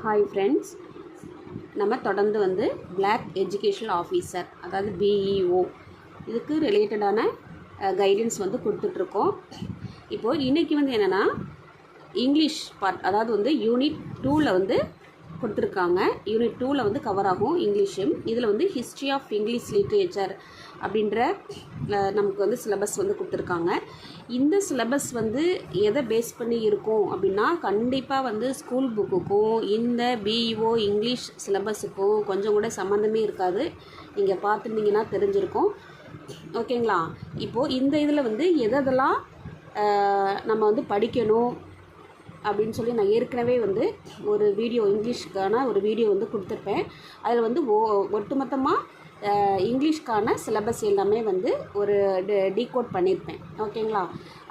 Hi friends, நம்ம தொடர்ந்து வந்து பிளாக் எஜுகேஷனல் ஆஃபீஸர், அதாவது பிஇஓ, இதுக்கு ரிலேட்டடான கைடன்ஸ் வந்து கொடுத்துட்ருக்கோம். இப்போது இன்றைக்கி வந்து என்னென்னா இங்கிலீஷ் பார்ட், அதாவது வந்து யூனிட் 2ல் வந்து கொடுத்துருக்காங்க. யூனிட் 2ல் வந்து கவர் ஆகும் இங்கிலீஷும். இதில் வந்து ஹிஸ்ட்ரி ஆஃப் இங்கிலீஷ் லிட்ரேச்சர் அப்படின்ற நமக்கு வந்து சிலபஸ் வந்து கொடுத்துருக்காங்க. இந்த சிலபஸ் வந்து எதை பேஸ் பண்ணி இருக்கும் அப்படின்னா, கண்டிப்பாக வந்து ஸ்கூல் புக்குக்கும் இந்த பிஇஓ இங்கிலீஷ் சிலபஸுக்கும் கொஞ்சம் கூட சம்மந்தமே இருக்காது. நீங்கள் பார்த்துருந்தீங்கன்னா தெரிஞ்சிருக்கும். ஓகேங்களா? இப்போது இந்த இதில் வந்து எதெல்லாம் நம்ம வந்து படிக்கணும் அப்படின்னு சொல்லி நான் ஏற்கனவே வந்து ஒரு வீடியோ, இங்கிலீஷ்க்கான ஒரு வீடியோ வந்து கொடுத்துருப்பேன். அதில் வந்து ஒட்டுமொத்தமாக இங்கிலீஷ்க்கான சிலபஸ் எல்லாமே வந்து ஒரு டீகோட் பண்ணியிருப்பேன். ஓகேங்களா?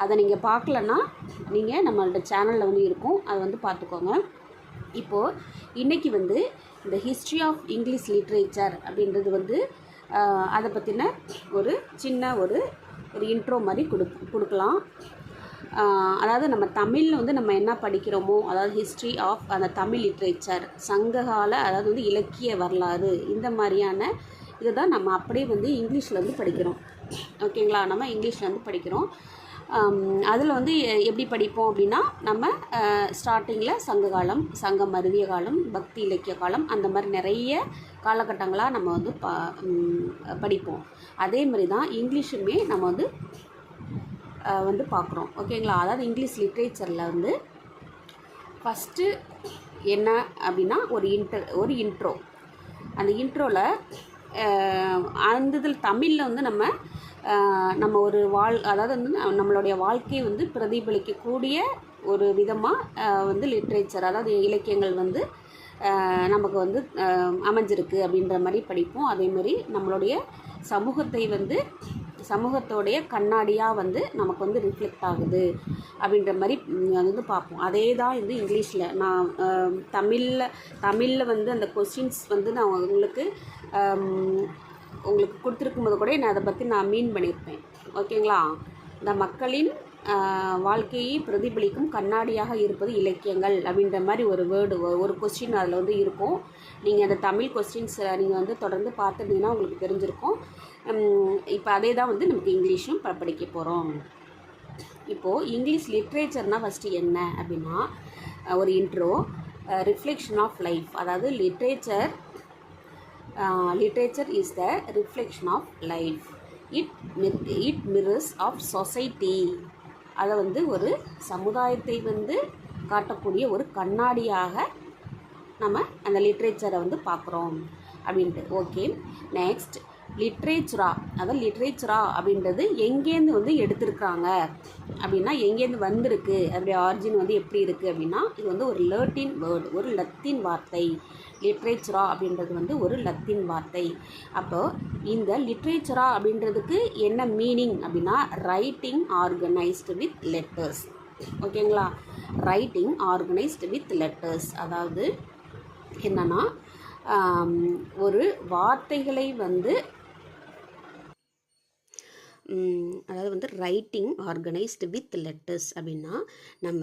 அதை நீங்கள் பார்க்கலன்னா நீங்கள் நம்மளோட சேனலில் வந்து இருக்கும், அதை வந்து பார்த்துக்கோங்க. இப்போது இன்றைக்கி வந்து இந்த ஹிஸ்ட்ரி ஆஃப் இங்கிலீஷ் லிட்ரேச்சர் அப்படின்றது வந்து அதை பற்றின ஒரு சின்ன ஒரு இன்ட்ரோ மாதிரி கொடுக்கலாம். அதாவது நம்ம தமிழில் வந்து நம்ம என்ன படிக்கிறோமோ, அதாவது ஹிஸ்ட்ரி ஆஃப் அந்த தமிழ் லிட்ரேச்சர், சங்ககால, அதாவது வந்து இலக்கிய வரலாறு, இந்த மாதிரியான இதை தான் நம்ம அப்படியே வந்து இங்கிலீஷில் வந்து படிக்கிறோம். ஓகேங்களா? நம்ம இங்கிலீஷில் வந்து படிக்கிறோம். அதில் வந்து எப்படி படிப்போம் அப்படின்னா, நம்ம ஸ்டார்டிங்கில் சங்ககாலம், சங்கம் மருவிய காலம், பக்தி இலக்கிய காலம், அந்த மாதிரி நிறைய காலகட்டங்களாக நம்ம வந்து படிப்போம். அதே மாதிரி தான் இங்கிலீஷுமே நம்ம வந்து பார்க்குறோம். ஓகேங்களா? அதாவது இங்கிலீஷ் லிட்ரேச்சரில் வந்து ஃபஸ்ட்டு என்ன அப்படின்னா ஒரு இன்ட்ரோ. அந்த இன்ட்ரோவில் அந்த இதில் தமிழில் வந்து நம்ம ஒரு அதாவது வந்து நம்மளுடைய வாழ்க்கையை வந்து பிரதிபலிக்கக்கூடிய ஒரு விதமாக வந்து லிட்ரேச்சர், அதாவது இலக்கியங்கள் வந்து நமக்கு வந்து அமைஞ்சிருக்கு அப்படின்ற மாதிரி படிப்போம். அதேமாதிரி நம்மளுடைய சமூகத்தோடைய கண்ணாடியாக வந்து நமக்கு வந்து ரிஃப்ளெக்ட் ஆகுது அப்படின்ற மாதிரி வந்து பார்ப்போம். அதே தான் வந்து இங்கிலீஷில் நான் தமிழில் வந்து அந்த கொஸ்டின்ஸ் வந்து நான் உங்களுக்கு கொடுத்துருக்கும்போது கூட நான் அதை பற்றி நான் மீன் பண்ணியிருப்பேன். ஓகேங்களா? இந்த மக்களின் வாழ்க்கையை பிரதிபலிக்கும் கண்ணாடியாக இருப்பது இலக்கியங்கள் அப்படின்ற மாதிரி ஒரு கொஸ்டின் அதில் வந்து இருக்கும். நீங்கள் அந்த தமிழ் கொஸ்டின்ஸ் நீங்கள் வந்து தொடர்ந்து பார்த்துருந்தீங்கன்னா உங்களுக்கு தெரிஞ்சிருக்கும். இப்போ அதே தான் வந்து நமக்கு இங்கிலீஷும் படிக்க போகிறோம். இப்போது இங்கிலீஷ் லிட்ரேச்சர்னால் ஃபஸ்ட்டு என்ன அப்படின்னா, ஒரு இன்ட்ரோ, ரிஃப்ளெக்ஷன் ஆஃப் லைஃப், அதாவது literature is the reflection of life. It mirrors of society. அதை வந்து ஒரு சமுதாயத்தை வந்து காட்டக்கூடிய ஒரு கண்ணாடியாக நம்ம அந்த லிட்ரேச்சரை வந்து பார்க்குறோம் அப்படின்ட்டு. ஓகே, நெக்ஸ்ட் லிட்ரேச்சரா. அதாவது லிட்ரேச்சரா அப்படின்றது எங்கேருந்து வந்து எடுத்திருக்காங்க அப்படின்னா, எங்கேருந்து வந்திருக்கு, அதோடைய ஆரிஜின் வந்து எப்படி இருக்குது அப்படின்னா, இது வந்து ஒரு லாட்டின் வேர்டு, ஒரு லத்தீன் வார்த்தை. லிட்ரேச்சரா அப்படின்றது வந்து ஒரு லத்தீன் வார்த்தை. அப்போது இந்த லிட்ரேச்சரா அப்படின்றதுக்கு என்ன மீனிங் அப்படின்னா, ரைட்டிங் ஆர்கனைஸ்டு வித் லெட்டர்ஸ். ஓகேங்களா? ரைட்டிங் ஆர்கனைஸ்டு வித் லெட்டர்ஸ், அதாவது என்னன்னா ஒரு வார்த்தைகளை வந்து அதாவது வந்து ரைட்டிங் ஆர்கனைஸ்டு வித் லெட்டர்ஸ் அப்படின்னா, நம்ம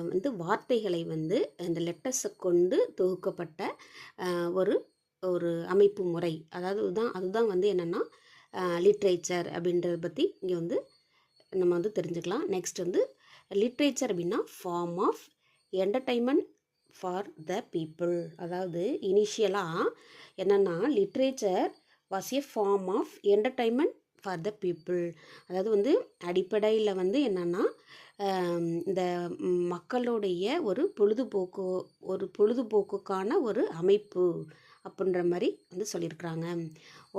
வந்து வார்த்தைகளை வந்து இந்த லெட்டர்ஸை கொண்டு தொகுக்கப்பட்ட ஒரு அமைப்பு முறை, அதாவது அதுதான் வந்து என்னென்னா லிட்ரேச்சர் அப்படின்றத பற்றி இங்கே வந்து நம்ம வந்து தெரிஞ்சுக்கலாம். நெக்ஸ்ட் வந்து லிட்ரேச்சர் அப்படின்னா form of entertainment for the people. அதாவது இனிஷியலாக என்னென்னா literature was a form of entertainment for the people. அதாவது வந்து அடிப்படையில் வந்து என்னென்னா இந்த மக்களுடைய ஒரு பொழுதுபோக்குக்கான ஒரு அமைப்பு அப்படின்ற மாதிரி வந்து சொல்லியிருக்கிறாங்க.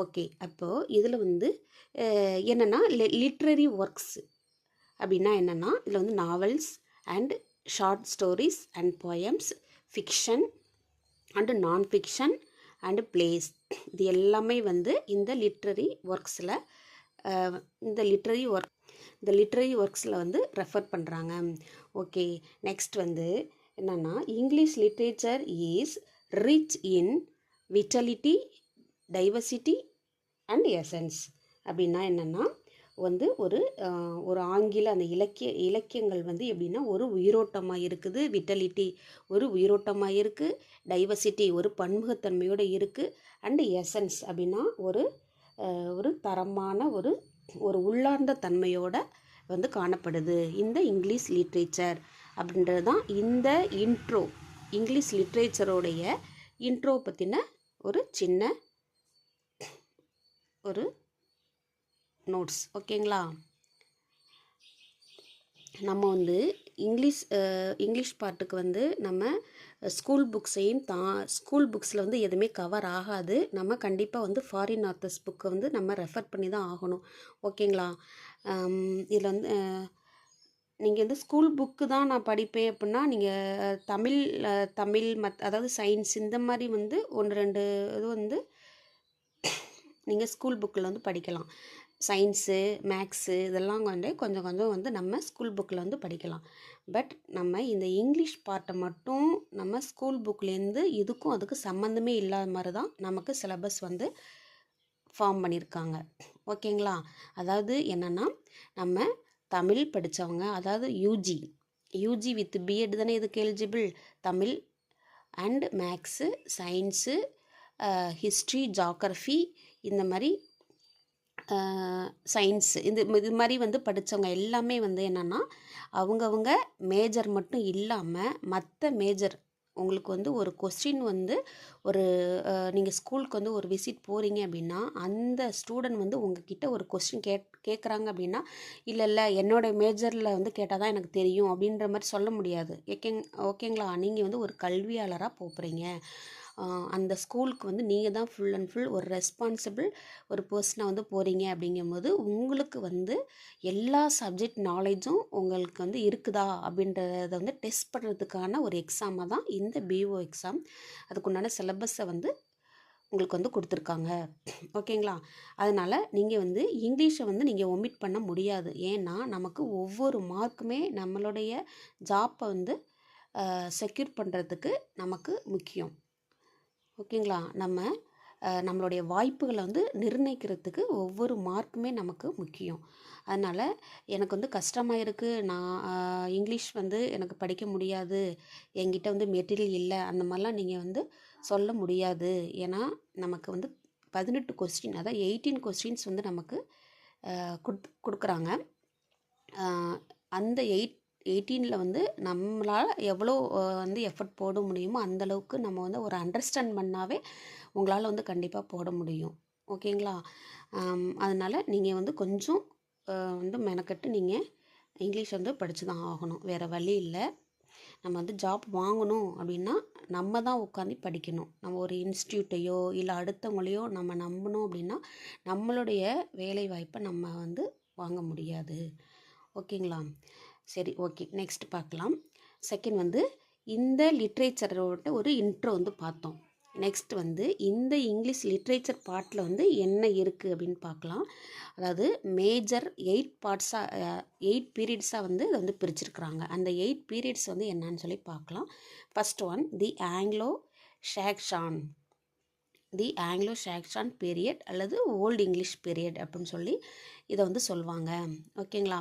ஓகே, அப்போது இதில் வந்து என்னென்னா லிட்ரரி ஒர்க்ஸ் அப்படின்னா என்னென்னா, இதில் வந்து novels and short stories and poems, fiction and நான் ஃபிக்ஷன் அண்டு பிளேஸ், இது எல்லாமே வந்து இந்த லிட்ரரி ஒர்க்ஸில் இந்த லிட்ரரி ஒர்க்ஸில் வந்து ரெஃபர் பண்ணுறாங்க. ஓகே, நெக்ஸ்ட் வந்து என்னென்னா, English literature is rich in vitality, diversity and essence. அப்படின்னா என்னென்னா, வந்து ஒரு ஆங்கில அந்த இலக்கியங்கள் வந்து எப்படின்னா ஒரு உயிரோட்டமாக இருக்குது, விட்டலிட்டி ஒரு உயிரோட்டமாக இருக்குது, டைவர்சிட்டி ஒரு பன்முகத்தன்மையோடு இருக்குது, அண்டு எசன்ஸ் அப்படின்னா ஒரு தரமான ஒரு உள்ளார்ந்த தன்மையோட வந்து காணப்படுது இந்த இங்கிலீஷ் லிட்ரேச்சர் அப்படின்றது தான் இந்த இங்கிலீஷ் லிட்ரேச்சரோடைய இன்ட்ரோ பற்றின ஒரு சின்ன ஒரு நோட்ஸ். ஓகேங்களா? நம்ம வந்து இங்கிலீஷ் பார்ட்டுக்கு வந்து நம்ம ஸ்கூல் புக்ஸில் வந்து எதுவுமே கவர் ஆகாது. நம்ம கண்டிப்பாக வந்து ஃபாரின் ஆத்தர்ஸ் புக்கை வந்து நம்ம ரெஃபர் பண்ணி தான் ஆகணும். ஓகேங்களா? இதில் வந்து நீங்கள் வந்து ஸ்கூல் புக்கு தான் நான் படிப்பேன் அப்படின்னா நீங்கள் தமிழ் அதாவது சயின்ஸ் இந்த மாதிரி வந்து 1-2 இது வந்து நீங்கள் ஸ்கூல் புக்கில் வந்து படிக்கலாம். சயின்ஸு, மேக்ஸு இதெல்லாம் வந்து கொஞ்சம் வந்து நம்ம ஸ்கூல் புக்கில் வந்து படிக்கலாம். பட் நம்ம இந்த இங்கிலீஷ் பார்ட்டை மட்டும் நம்ம ஸ்கூல் புக்லேருந்து இதுக்கும் அதுக்கு சம்மந்தமே இல்லாத மாதிரி தான் நமக்கு சிலபஸ் வந்து ஃபார்ம் பண்ணியிருக்காங்க. ஓகேங்களா? அதாவது என்னென்னா நம்ம தமிழ் படித்தவங்க, அதாவது யூஜி வித் பிஎட் தானே இதுக்கு eligible. Tamil and maths, science, history, geography இந்த மாதிரி சயின்ஸு இது மாதிரி வந்து படித்தவங்க எல்லாமே வந்து என்னென்னா அவங்கவுங்க மேஜர் மட்டும் இல்லாமல் மற்ற மேஜர் உங்களுக்கு வந்து ஒரு கொஸ்டின் வந்து நீங்கள் ஸ்கூலுக்கு வந்து ஒரு விசிட் போகிறீங்க அப்படின்னா அந்த ஸ்டூடெண்ட் வந்து உங்ககிட்ட ஒரு கொஸ்டின் கேட்குறாங்க அப்படின்னா இல்லை என்னோடய மேஜரில் வந்து கேட்டால் தான் எனக்கு தெரியும் அப்படின்ற மாதிரி சொல்ல முடியாது. ஓகேங்களா? நீங்கள் வந்து ஒரு கல்வியாளராக போகிறீங்க, அந்த ஸ்கூலுக்கு வந்து நீங்கள் தான் ஃபுல் அண்ட் ஃபுல் ஒரு ரெஸ்பான்சிபிள் ஒரு பர்சனாக வந்து போகிறீங்க. அப்படிங்கும்போது உங்களுக்கு வந்து எல்லா சப்ஜெக்ட் நாலேஜும் உங்களுக்கு வந்து இருக்குதா அப்படின்றத வந்து டெஸ்ட் பண்ணுறதுக்கான ஒரு எக்ஸாமாக தான் இந்த பிஓ எக்ஸாம். அதுக்குண்டான சிலபஸை வந்து உங்களுக்கு வந்து கொடுத்துருக்காங்க. ஓகேங்களா? அதனால் நீங்கள் வந்து இங்கிலீஷை வந்து நீங்கள் ஒமிட் பண்ண முடியாது. ஏன்னா நமக்கு ஒவ்வொரு மார்க்குமே நம்மளுடைய ஜாப்பை வந்து செக்யூர் பண்ணுறதுக்கு நமக்கு முக்கியம். ஓகேங்களா? நம்மளுடைய வாய்ப்புகளை வந்து நிர்ணயிக்கிறதுக்கு ஒவ்வொரு மார்க்குமே நமக்கு முக்கியம். அதனால் எனக்கு வந்து கஷ்டமாக இருக்குது, நான் இங்கிலீஷ் வந்து எனக்கு படிக்க முடியாது, என்கிட்ட வந்து மெட்டீரியல் இல்லை, அந்த மாதிரிலாம் நீங்கள் வந்து சொல்ல முடியாது. ஏன்னா நமக்கு வந்து 18 கொஸ்டின், அதாவது 18 கொஸ்டின்ஸ் வந்து நமக்கு கொடுக்குறாங்க. அந்த 18ல் வந்து நம்மளால் எவ்வளோ வந்து எஃபர்ட் போட முடியுமோ அந்தளவுக்கு நம்ம வந்து ஒரு அண்டர்ஸ்டாண்ட் பண்ணாவே உங்களால் வந்து கண்டிப்பாக போட முடியும். ஓகேங்களா? அதனால் நீங்கள் வந்து கொஞ்சம் வந்து மெனக்கட்டு நீங்கள் இங்கிலீஷ் வந்து படித்து தான் ஆகணும். வேறு வழி இல்லை. நம்ம வந்து ஜாப் வாங்கணும் அப்படின்னா நம்ம தான் உட்காந்து படிக்கணும். நம்ம ஒரு இன்ஸ்டியூட்டையோ இல்லை அடுத்தவங்களையோ நம்ம நம்பணும் அப்படின்னா நம்மளுடைய வேலை வாய்ப்பை நம்ம வந்து வாங்க முடியாது. ஓகேங்களா? சரி, ஓகே, நெக்ஸ்ட் பார்க்கலாம். செகண்ட் வந்து இந்த லிட்ரேச்சரோட ஒரு இன்ட்ரோ வந்து பார்த்தோம். நெக்ஸ்ட் வந்து இந்த இங்கிலீஷ் லிட்ரேச்சர் பார்ட்டில் வந்து என்ன இருக்குது அப்படின்னு பார்க்கலாம். அதாவது மேஜர் 8 பீரியட்ஸாக வந்து இதை வந்து பிரிச்சிருக்கிறாங்க. அந்த 8 பீரியட்ஸ் வந்து என்னன்னு சொல்லி பார்க்கலாம். ஃபர்ஸ்ட் ஒன் தி ஆங்கிலோ சாக்சன் பீரியட் அல்லது ஓல்டு இங்கிலீஷ் பீரியட் அப்படின்னு சொல்லி இதை வந்து சொல்லுவாங்க. ஓகேங்களா?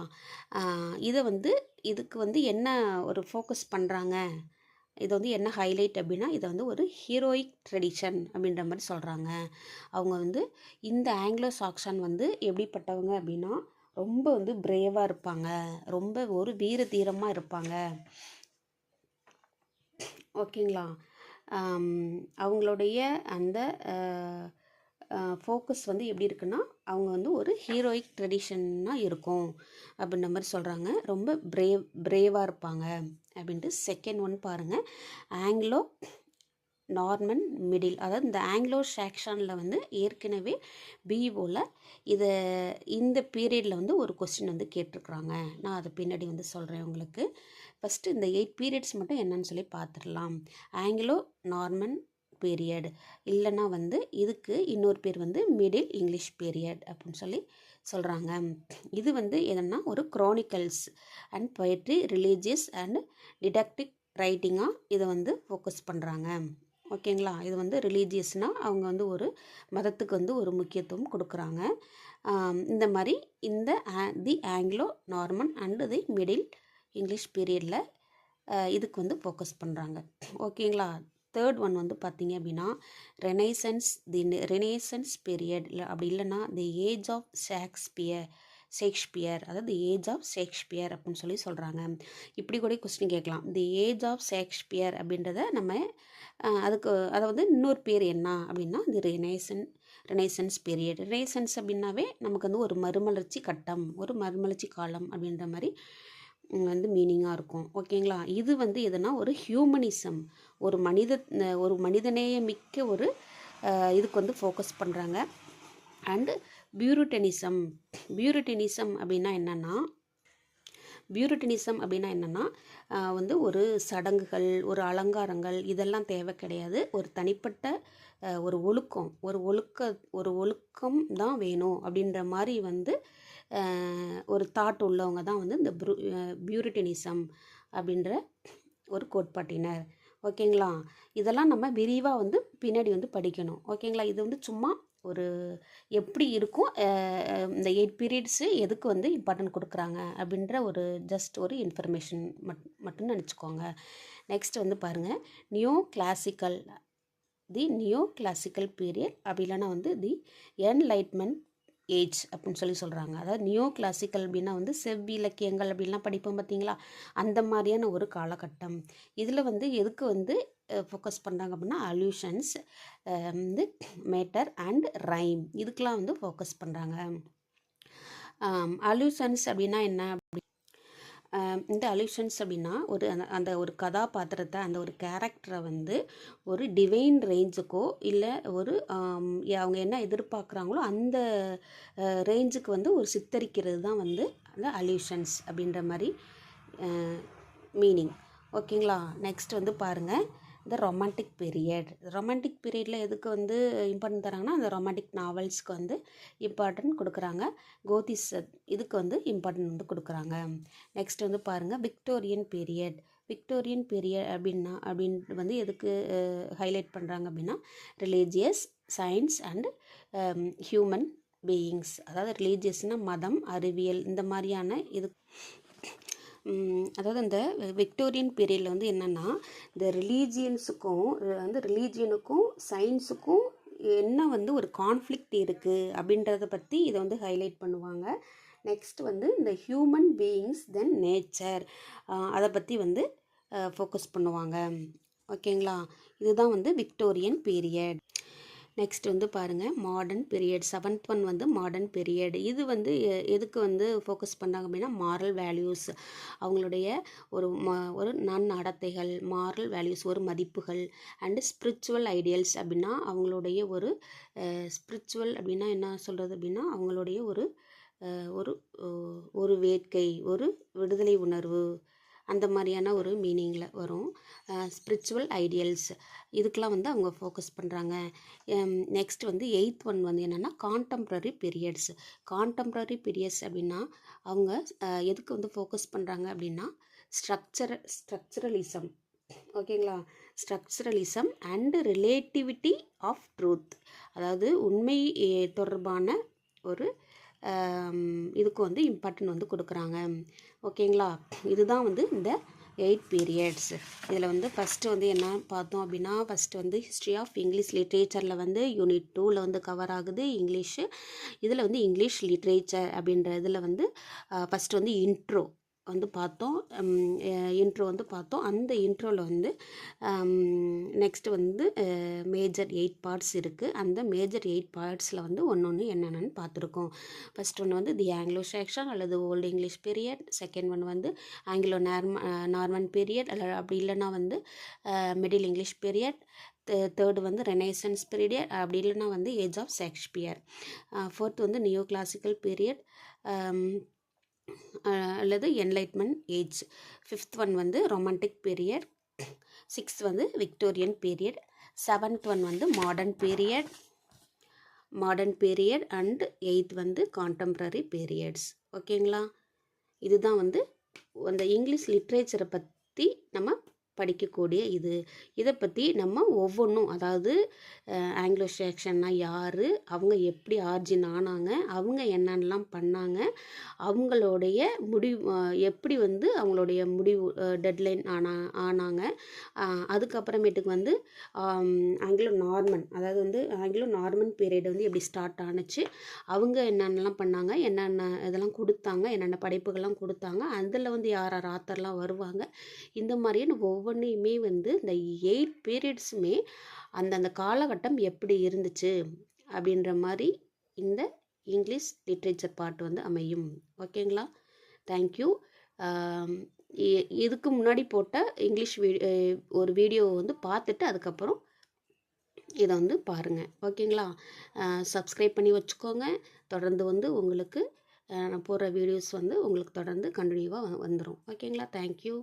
இதுக்கு வந்து என்ன ஒரு ஃபோக்கஸ் பண்ணுறாங்க, இதை வந்து என்ன ஹைலைட் அப்படின்னா இதை வந்து ஒரு ஹீரோயிக் ட்ரெடிஷன் அப்படின்ற மாதிரி சொல்கிறாங்க. அவங்க வந்து இந்த ஆங்கிலோ சாக்சன் வந்து எப்படிப்பட்டவங்க அப்படின்னா ரொம்ப வந்து பிரேவாக இருப்பாங்க, ரொம்ப ஒரு வீர தீரமாக இருப்பாங்க. ஓகேங்களா? அவங்களுடைய அந்த ஃபோக்கஸ் வந்து எப்படி இருக்குன்னா அவங்க வந்து ஒரு ஹீரோயிக் ட்ரெடிஷன்னாக இருக்கும் அப்படின்ற மாதிரி சொல்கிறாங்க. ரொம்ப பிரேவாக இருப்பாங்க அப்படின்ட்டு. செகண்ட் ஒன் பாருங்கள், ஆங்கிலோ நார்மன் மிடில். அதாவது இந்த ஆங்கிலோ சாக்சனில் வந்து ஏற்கனவே பிஓவில் இந்த பீரியடில் வந்து ஒரு கொஸ்டின் வந்து கேட்டிருக்குறாங்க. நான் அதை பின்னாடி வந்து சொல்கிறேன் உங்களுக்கு. ஃபஸ்ட்டு இந்த 8 பீரியட்ஸ் மட்டும் என்னன்னு சொல்லி பார்த்துடலாம். ஆங்கிலோ நார்மன் பீரியட், இல்லைன்னா வந்து இதுக்கு இன்னொரு பேர் வந்து மிடில் இங்கிலீஷ் பீரியட் அப்படின்னு சொல்லி சொல்கிறாங்க. இது வந்து என்னென்னா ஒரு chronicles and poetry, religious and didactic ரைட்டிங்காக இதை வந்து ஃபோக்கஸ் பண்ணுறாங்க. ஓகேங்களா? இது வந்து ரிலீஜியஸ்னால் அவங்க வந்து ஒரு மதத்துக்கு வந்து ஒரு முக்கியத்துவம் கொடுக்குறாங்க. இந்த மாதிரி இந்த the Anglo Norman and the middle English பீரியடில் இதுக்கு வந்து ஃபோக்கஸ் பண்ணுறாங்க. ஓகேங்களா. தேர்ட் ஒன் வந்து பார்த்திங்க அப்படின்னா ரெனேசன்ஸ் பீரியட், இல்லை அப்படி இல்லைன்னா தி ஏஜ் ஆஃப் ஷேக்ஸ்பியர், அதாவது ஏஜ் ஆஃப் ஷேக்ஸ்பியர் அப்படின்னு சொல்லி சொல்கிறாங்க. இப்படி கூட கொஸ்டின் கேட்கலாம். தி ஏஜ் ஆஃப் ஷேக்ஸ்பியர் அப்படின்றத நம்ம அதை வந்து இன்னொரு பேர் என்ன அப்படின்னா தி ரெனேசன்ஸ் பீரியட். ரெனேசன்ஸ் அப்படின்னாவே நமக்கு வந்து ஒரு மறுமலர்ச்சி கட்டம், ஒரு மறுமலர்ச்சி காலம் அப்படின்ற மாதிரி வந்து மீனிங்காக இருக்கும். ஓகேங்களா. இது வந்து எதுனா ஒரு ஹியூமனிசம், ஒரு மனிதநேயமிக்க ஒரு இதுக்கு வந்து ஃபோக்கஸ் பண்ணுறாங்க. அண்டு பியூரிட்டனிசம் அப்படின்னா என்னென்னா வந்து ஒரு சடங்குகள், ஒரு அலங்காரங்கள் இதெல்லாம் தேவை கிடையாது. ஒரு தனிப்பட்ட ஒரு ஒழுக்கம் தான் வேணும் அப்படின்ற மாதிரி வந்து ஒரு தாட் உள்ளவங்க தான் வந்து இந்த பியூரிட்டனிசம் அப்படின்ற ஒரு கோட்பாட்டினர். ஓகேங்களா. இதெல்லாம் நம்ம விரிவாக வந்து பின்னாடி வந்து படிக்கணும். ஓகேங்களா. இது வந்து சும்மா ஒரு எப்படி இருக்கும், இந்த 8 பீரியட்ஸு எதுக்கு வந்து இம்பார்ட்டன்ட் கொடுக்குறாங்க அப்படின்ற ஒரு ஜஸ்ட் ஒரு இன்ஃபர்மேஷன் மட்டும் நினச்சிக்கோங்க. நெக்ஸ்ட் வந்து பாருங்கள், நியோ கிளாசிக்கல் பீரியட், அப்படி இல்லைன்னா வந்து தி என்லைட்மெண்ட் ஏஜ் அப்படின்னு சொல்கிறாங்க. அதாவது நியோ கிளாசிக்கல் அப்படின்னா வந்து செவ்விலக்கியங்கள் அப்படின்லாம் படிப்போம் பார்த்தீங்களா, அந்த மாதிரியான ஒரு காலகட்டம். இதில் வந்து எதுக்கு வந்து ஃபோக்கஸ் பண்ணுறாங்க அப்படின்னா அல்யூஷன்ஸ், வந்து மேட்டர் அண்ட் ரைம், இதுக்கெலாம் வந்து ஃபோக்கஸ் பண்ணுறாங்க. அல்யூஷன்ஸ் அப்படின்னா என்ன, இந்த அல்யூஷன்ஸ் அப்படின்னா அந்த ஒரு கதாபாத்திரத்தை, அந்த ஒரு கேரக்டரை வந்து ஒரு டிவைன் ரேஞ்சுக்கோ இல்லை ஒரு அவங்க என்ன எதிர்பார்க்குறாங்களோ அந்த ரேஞ்சுக்கு வந்து ஒரு சித்தரிக்கிறது தான் வந்து அந்த அல்யூஷன்ஸ் அப்படின்ற மாதிரி மீனிங். ஓகேங்களா. நெக்ஸ்ட் வந்து பாருங்கள், இந்த ரொமான்டிக் பீரியடில் எதுக்கு வந்து இம்பார்ட்டன்ட் தராங்கன்னா அந்த ரொமான்டிக் நாவல்ஸ்க்கு வந்து இம்பார்ட்டன்ட் கொடுக்குறாங்க. கோதிஸ் இதுக்கு வந்து இம்பார்ட்டன்ட் வந்து கொடுக்குறாங்க. நெக்ஸ்ட் வந்து பாருங்கள், விக்டோரியன் பீரியட் அப்படின்னு வந்து எதுக்கு ஹைலைட் பண்ணுறாங்க அப்படின்னா religious, science and human beings. அதாவது ரிலீஜியஸ்னால் மதம், அறிவியல், இந்த மாதிரியான இது. அதாவது அந்த விக்டோரியன் பீரியடில் வந்து என்னென்னா இந்த ரிலீஜியனுக்கும் சயின்ஸுக்கும் என்ன வந்து ஒரு கான்ஃப்ளிக்ட் இருக்குது அப்படின்றத பற்றி இதை வந்து ஹைலைட் பண்ணுவாங்க. நெக்ஸ்ட் வந்து இந்த ஹியூமன் பீயிங்ஸ் தென் நேச்சர், அதை பற்றி வந்து ஃபோக்கஸ் பண்ணுவாங்க. ஓகேங்களா. இதுதான் வந்து விக்டோரியன் பீரியட். நெக்ஸ்ட் வந்து பாருங்கள், மாடர்ன் பீரியட். 7th ஒன் வந்து மாடர்ன் பீரியட். இது வந்து எதுக்கு வந்து ஃபோக்கஸ் பண்ணாங்க அப்படின்னா மாரல் வேல்யூஸ், அவங்களுடைய ஒரு நன்னடத்தைகள், மாரல் வேல்யூஸ், ஒரு மதிப்புகள், அண்டு ஸ்பிரிச்சுவல் ஐடியல்ஸ் அப்படின்னா அவங்களுடைய ஒரு ஸ்பிரிச்சுவல் அப்படின்னா என்ன சொல்கிறது அப்படின்னா அவங்களுடைய ஒரு வேட்கை, ஒரு விடுதலை உணர்வு, அந்த மாதிரியான ஒரு மீனிங்கில் வரும். ஸ்பிரிச்சுவல் ஐடியல்ஸ் இதுக்கெலாம் வந்து அவங்க ஃபோக்கஸ் பண்ணுறாங்க. நெக்ஸ்ட் வந்து 8th ஒன் வந்து என்னென்னா கான்டெம்ப்ரரி பீரியட்ஸ் அப்படின்னா அவங்க எதுக்கு வந்து ஃபோக்கஸ் பண்ணுறாங்க அப்படின்னா ஸ்ட்ரக்சரலிசம். ஓகேங்களா. Structuralism and relativity of truth, அதாவது உண்மை தொடர்பான ஒரு இதுக்கு வந்து இம்பார்ட்டன்ட் வந்து கொடுக்குறாங்க. ஓகேங்களா. இதுதான் வந்து இந்த 8 பீரியட்ஸ். இதில் வந்து ஃபஸ்ட்டு வந்து என்ன பார்த்தோம் அப்படின்னா ஃபஸ்ட்டு வந்து ஹிஸ்ட்ரி ஆஃப் இங்கிலீஷ் லிட்ரேச்சரில் வந்து யூனிட் 2ல் வந்து கவர் ஆகுது இங்கிலீஷு. இதில் வந்து இங்கிலீஷ் லிட்ரேச்சர் அப்படின்ற இதில் வந்து ஃபஸ்ட்டு வந்து இன்ட்ரோ வந்து பார்த்தோம். அந்த இன்ட்ரோவில் வந்து நெக்ஸ்ட்டு வந்து மேஜர் 8 பார்ட்ஸ் இருக்குது. அந்த மேஜர் 8 பார்ட்ஸில் வந்து ஒன்று என்னென்னு பார்த்துருக்கோம். ஃபஸ்ட் ஒன்று வந்து தி ஆங்கிலோ சாக்சன் அல்லது old English period. Second one வந்து ஆங்கிலோ நார்மன் பீரியட், அப்படி இல்லைன்னா வந்து மிடில் இங்கிலீஷ் பீரியட். தேர்டு வந்து ரெனேசன்ஸ் பீரியட், அப்படி இல்லைன்னா வந்து ஏஜ் ஆஃப் ஷேக்ஸ்பியர். ஃபோர்த் வந்து நியோ கிளாசிக்கல் பீரியட் அல்லது என்லைட்மெண்ட் ஏஜ். 5th ஒன் வந்து ரொமான்டிக் பீரியட். 6th வந்து விக்டோரியன் பீரியட். 7th ஒன் வந்து மாடர்ன் பீரியட் அண்ட் 8th வந்து கான்டெம்ப்ரரி பீரியட்ஸ். ஓகேங்களா. இதுதான் வந்து அந்த இங்கிலீஷ் லிட்ரேச்சரை பற்றி நம்ம படிக்கக்கூடிய இதை பற்றி நம்ம ஒவ்வொன்றும், அதாவது ஆங்கிலோ சாக்சன்னா யார், அவங்க எப்படி ஆர்ஜின் ஆனாங்க, அவங்க என்னென்னலாம் பண்ணாங்க, அவங்களுடைய முடிவு எப்படி வந்து அவங்களுடைய முடிவு டெட்லைன் ஆனாங்க, அதுக்கப்புறமேட்டுக்கு வந்து ஆங்கிலோ நார்மன், அதாவது வந்து ஆங்கிலோ நார்மன் பீரியட் வந்து எப்படி ஸ்டார்ட் ஆணுச்சு, அவங்க என்னென்னலாம் பண்ணாங்க, என்னென்ன இதெல்லாம் கொடுத்தாங்க, என்னென்ன படைப்புகள்லாம் கொடுத்தாங்க, அதில் வந்து யார் யார் ஆத்தர்லாம் வருவாங்க, இந்த மாதிரியான ஒவ்வொன்றையுமே வந்து இந்த 8 பீரியட்ஸுமே அந்தந்த காலகட்டம் எப்படி இருந்துச்சு அப்படின்ற மாதிரி இந்த இங்கிலீஷ் லிட்ரேச்சர் பார்ட் வந்து அமையும். ஓகேங்களா? தேங்க்யூ. இதுக்கு முன்னாடி போட்ட இங்கிலீஷ் ஒரு வீடியோ வந்து பார்த்துட்டு அதுக்கப்புறம் இதை வந்து பாருங்கள். ஓகேங்களா? சப்ஸ்கிரைப் பண்ணி வச்சுக்கோங்க. தொடர்ந்து வந்து உங்களுக்கு நான் போடுற வீடியோஸ் வந்து உங்களுக்கு தொடர்ந்து கண்டினியூவாக வந்துடும். ஓகேங்களா? தேங்க்யூ.